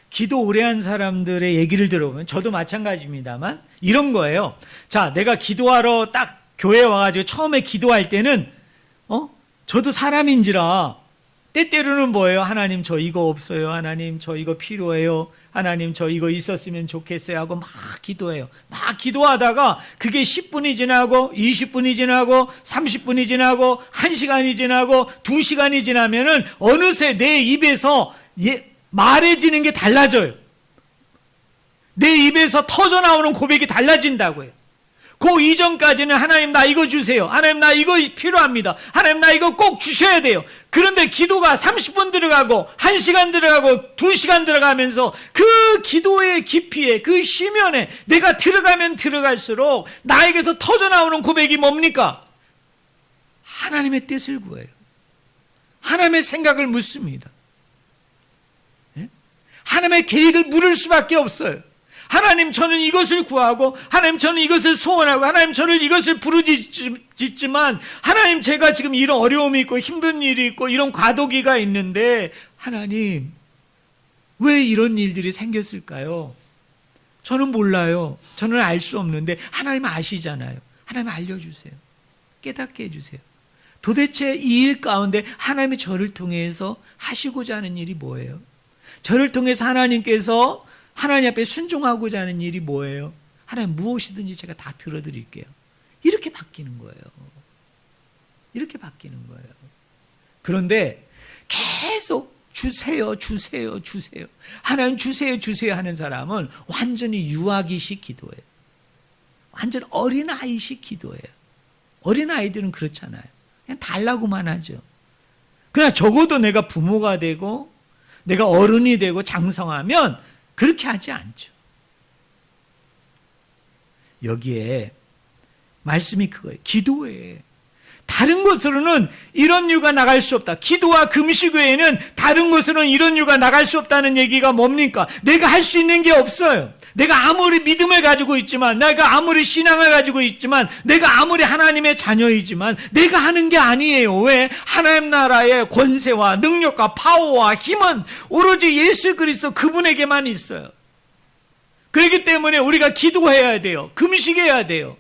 기도 오래 한 사람들의 얘기를 들어보면, 저도 마찬가지입니다만 이런 거예요. 자, 내가 기도하러 딱 교회에 와가지고 처음에 기도할 때는 저도 사람인지라 때때로는 뭐예요? 하나님, 저 이거 없어요. 하나님, 저 이거 필요해요. 하나님, 저 이거 있었으면 좋겠어요 하고 막 기도해요. 막 기도하다가 그게 10분이 지나고 20분이 지나고 30분이 지나고 1시간이 지나고 2시간이 지나면은 어느새 내 입에서 말해지는 게 달라져요. 내 입에서 터져나오는 고백이 달라진다고요. 그 이전까지는 하나님, 나 이거 주세요. 하나님, 나 이거 필요합니다. 하나님, 나 이거 꼭 주셔야 돼요. 그런데 기도가 30분 들어가고 1시간 들어가고 2시간 들어가면서 그 기도의 깊이에, 그 심연에 내가 들어가면 들어갈수록 나에게서 터져나오는 고백이 뭡니까? 하나님의 뜻을 구해요. 하나님의 생각을 묻습니다. 하나님의 계획을 물을 수밖에 없어요. 하나님, 저는 이것을 구하고, 하나님, 저는 이것을 소원하고, 하나님, 저는 이것을 부르짖지만, 하나님, 제가 지금 이런 어려움이 있고 힘든 일이 있고 이런 과도기가 있는데, 하나님, 왜 이런 일들이 생겼을까요? 저는 몰라요. 저는 알 수 없는데 하나님 아시잖아요. 하나님 알려주세요. 깨닫게 해주세요. 도대체 이 일 가운데 하나님이 저를 통해서 하시고자 하는 일이 뭐예요? 저를 통해서 하나님께서 하나님 앞에 순종하고자 하는 일이 뭐예요? 하나님 무엇이든지 제가 다 들어드릴게요. 이렇게 바뀌는 거예요. 이렇게 바뀌는 거예요. 그런데 계속 주세요, 주세요, 주세요. 하나님 주세요, 주세요 하는 사람은 완전히 유아기식 기도예요. 완전 어린아이식 기도예요. 어린아이들은 그렇잖아요. 그냥 달라고만 하죠. 그러나 적어도 내가 부모가 되고 내가 어른이 되고 장성하면 그렇게 하지 않죠. 여기에 말씀이 그거예요. 기도에 다른 것으로는 이런 유가 나갈 수 없다. 기도와 금식 외에는 다른 것으로는 이런 유가 나갈 수 없다는 얘기가 뭡니까? 내가 할 수 있는 게 없어요. 내가 아무리 믿음을 가지고 있지만, 내가 아무리 신앙을 가지고 있지만, 내가 아무리 하나님의 자녀이지만 내가 하는 게 아니에요. 왜? 하나님 나라의 권세와 능력과 파워와 힘은 오로지 예수 그리스도 그분에게만 있어요. 그렇기 때문에 우리가 기도해야 돼요. 금식해야 돼요.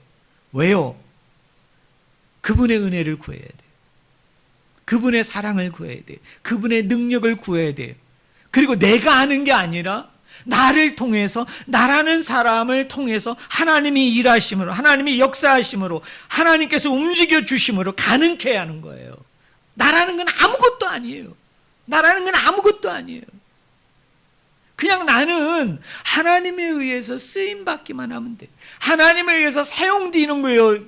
왜요? 그분의 은혜를 구해야 돼요. 그분의 사랑을 구해야 돼요. 그분의 능력을 구해야 돼요. 그리고 내가 하는 게 아니라 나를 통해서, 나라는 사람을 통해서 하나님이 일하심으로, 하나님이 역사하심으로, 하나님께서 움직여 주심으로 가능케 하는 거예요. 나라는 건 아무것도 아니에요. 나라는 건 아무것도 아니에요. 그냥 나는 하나님에 의해서 쓰임받기만 하면 돼. 하나님에 의해서 사용되는 거예요.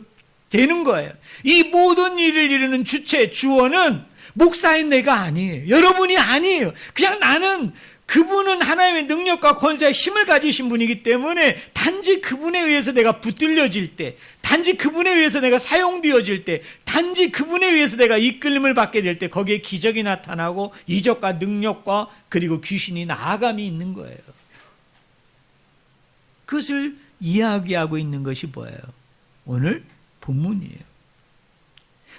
되는 거예요. 이 모든 일을 이루는 주체, 주원은 목사인 내가 아니에요. 여러분이 아니에요. 그냥 나는 그분은 하나님의 능력과 권세와 힘을 가지신 분이기 때문에 단지 그분에 의해서 내가 붙들려질 때, 단지 그분에 의해서 내가 사용되어질 때, 단지 그분에 의해서 내가 이끌림을 받게 될 때 거기에 기적이 나타나고 이적과 능력과 그리고 귀신이 나아감이 있는 거예요. 그것을 이야기하고 있는 것이 뭐예요? 오늘 본문이에요.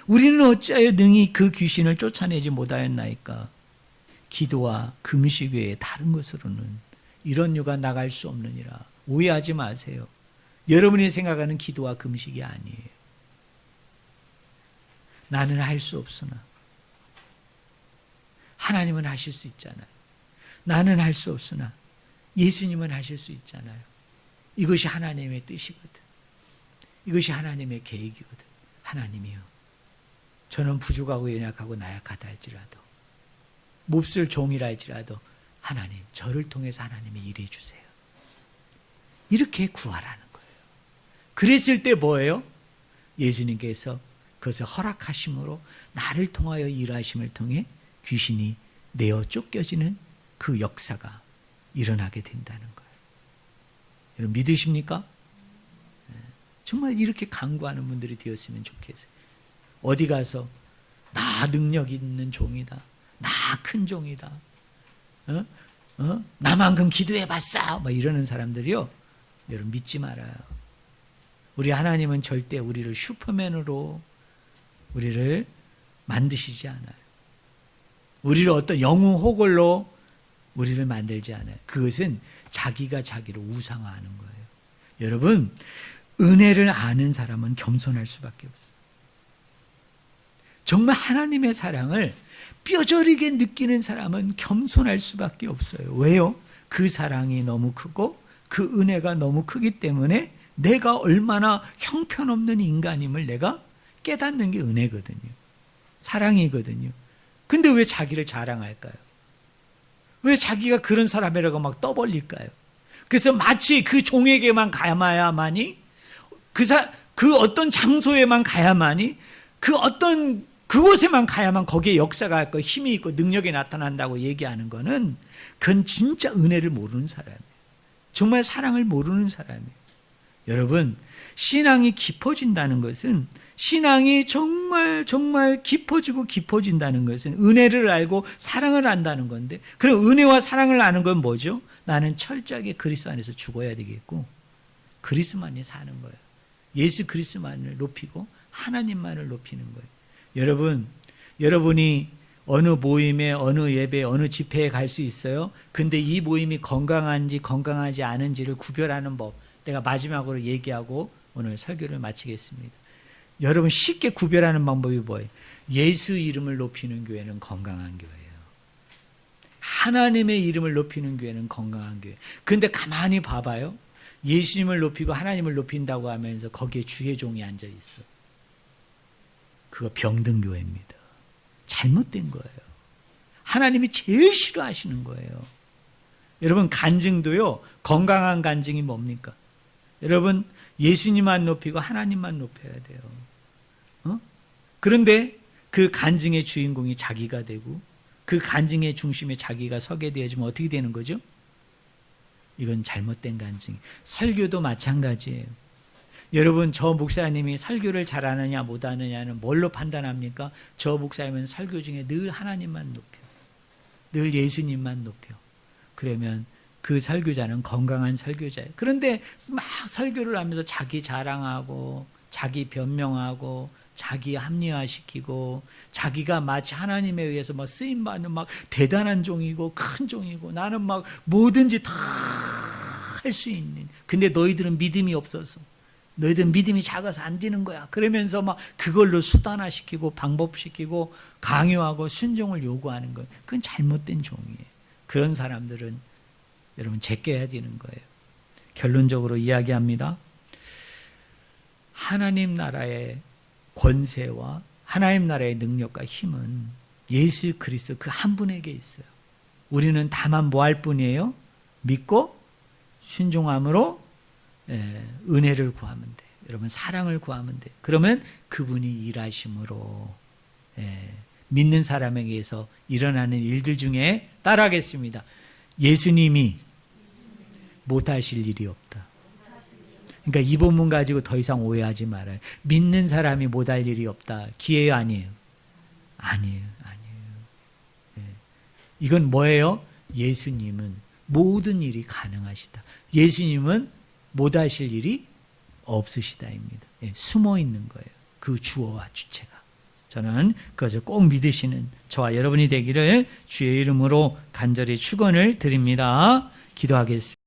우리는 어찌하여 능히 그 귀신을 쫓아내지 못하였나이까? 기도와 금식 외에 다른 것으로는 이런 유가 나갈 수 없느니라. 오해하지 마세요. 여러분이 생각하는 기도와 금식이 아니에요. 나는 할 수 없으나 하나님은 하실 수 있잖아요. 나는 할 수 없으나 예수님은 하실 수 있잖아요. 이것이 하나님의 뜻이거든. 이것이 하나님의 계획이거든. 하나님이요, 저는 부족하고 연약하고 나약하다 할지라도, 몹쓸 종이라 할지라도 하나님, 저를 통해서 하나님이 일해 주세요. 이렇게 구하라는 거예요. 그랬을 때 뭐예요? 예수님께서 그것을 허락하심으로 나를 통하여 일하심을 통해 귀신이 내어 쫓겨지는 그 역사가 일어나게 된다는 거예요. 여러분 믿으십니까? 정말 이렇게 간구하는 분들이 되었으면 좋겠어요. 어디 가서 나 능력 있는 종이다, 나 큰 종이다, 나만큼 기도해봤어, 막 이러는 사람들이요, 여러분 믿지 말아요. 우리 하나님은 절대 우리를 슈퍼맨으로 우리를 만드시지 않아요. 우리를 어떤 영웅 호걸로 우리를 만들지 않아요. 그것은 자기가 자기를 우상화하는 거예요. 여러분, 은혜를 아는 사람은 겸손할 수밖에 없어요. 정말 하나님의 사랑을 뼈저리게 느끼는 사람은 겸손할 수밖에 없어요. 왜요? 그 사랑이 너무 크고 그 은혜가 너무 크기 때문에 내가 얼마나 형편없는 인간임을 내가 깨닫는 게 은혜거든요. 사랑이거든요. 근데 왜 자기를 자랑할까요? 왜 자기가 그런 사람이라고 막 떠벌릴까요? 그래서 마치 그 종에게만 가야만이, 그 어떤 장소에만 가야만이, 그곳에만 가야만 거기에 역사가 있고 힘이 있고 능력이 나타난다고 얘기하는 거는, 그건 진짜 은혜를 모르는 사람이에요. 정말 사랑을 모르는 사람이에요. 여러분, 신앙이 깊어진다는 것은, 신앙이 정말 정말 깊어진다는 것은 은혜를 알고 사랑을 안다는 건데, 그럼 은혜와 사랑을 아는 건 뭐죠? 나는 철저하게 그리스도 안에서 죽어야 되겠고 그리스도만이 사는 거예요. 예수 그리스도만을 높이고 하나님만을 높이는 거예요. 여러분, 여러분이 어느 모임에, 어느 예배, 어느 집회에 갈 수 있어요. 근데 이 모임이 건강한지 건강하지 않은지를 구별하는 법, 내가 마지막으로 얘기하고 오늘 설교를 마치겠습니다. 여러분 쉽게 구별하는 방법이 뭐예요? 예수 이름을 높이는 교회는 건강한 교회예요. 하나님의 이름을 높이는 교회는 건강한 교회. 그런데 가만히 봐봐요. 예수님을 높이고 하나님을 높인다고 하면서 거기에 주의 종이 앉아 있어. 그거 병든 교회입니다. 잘못된 거예요. 하나님이 제일 싫어하시는 거예요. 여러분 간증도요. 건강한 간증이 뭡니까? 여러분 예수님만 높이고 하나님만 높여야 돼요. 그런데 그 간증의 주인공이 자기가 되고 그 간증의 중심에 자기가 서게 되어지면 어떻게 되는 거죠? 이건 잘못된 간증. 설교도 마찬가지예요. 여러분 저 목사님이 설교를 잘하느냐 못하느냐는 뭘로 판단합니까? 저 목사님은 설교 중에 늘 하나님만 높여. 늘 예수님만 높여. 그러면 그 설교자는 건강한 설교자예요. 그런데 막 설교를 하면서 자기 자랑하고 자기 변명하고 자기 합리화시키고 자기가 마치 하나님에 의해서 막 쓰임받는 막 대단한 종이고 큰 종이고 나는 막 뭐든지 다 할 수 있는, 근데 너희들은 믿음이 없어서 너희들은 믿음이 작아서 안 되는 거야. 그러면서 막 그걸로 수단화시키고 방법시키고 강요하고 순종을 요구하는 거예요. 그건 잘못된 종이에요. 그런 사람들은 여러분 제껴야 되는 거예요. 결론적으로 이야기합니다. 하나님 나라의 권세와 하나님 나라의 능력과 힘은 예수 그리스도 그 한 분에게 있어요. 우리는 다만 뭐 할 뿐이에요? 믿고 순종함으로 은혜를 구하면 돼요. 여러분 사랑을 구하면 돼요. 그러면 그분이 일하심으로 믿는 사람에게서 일어나는 일들 중에 따라하겠습니다. 예수님이 못하실 일이 없다. 그러니까 이 본문 가지고 더 이상 오해하지 말아요. 믿는 사람이 못할 일이 없다. 기회요 아니에요? 아니에요. 이건 뭐예요? 예수님은 모든 일이 가능하시다. 예수님은 못하실 일이 없으시다입니다. 숨어 있는 거예요. 그 주어와 주체가. 저는 그것을 꼭 믿으시는 저와 여러분이 되기를 주의 이름으로 간절히 축원을 드립니다. 기도하겠습니다.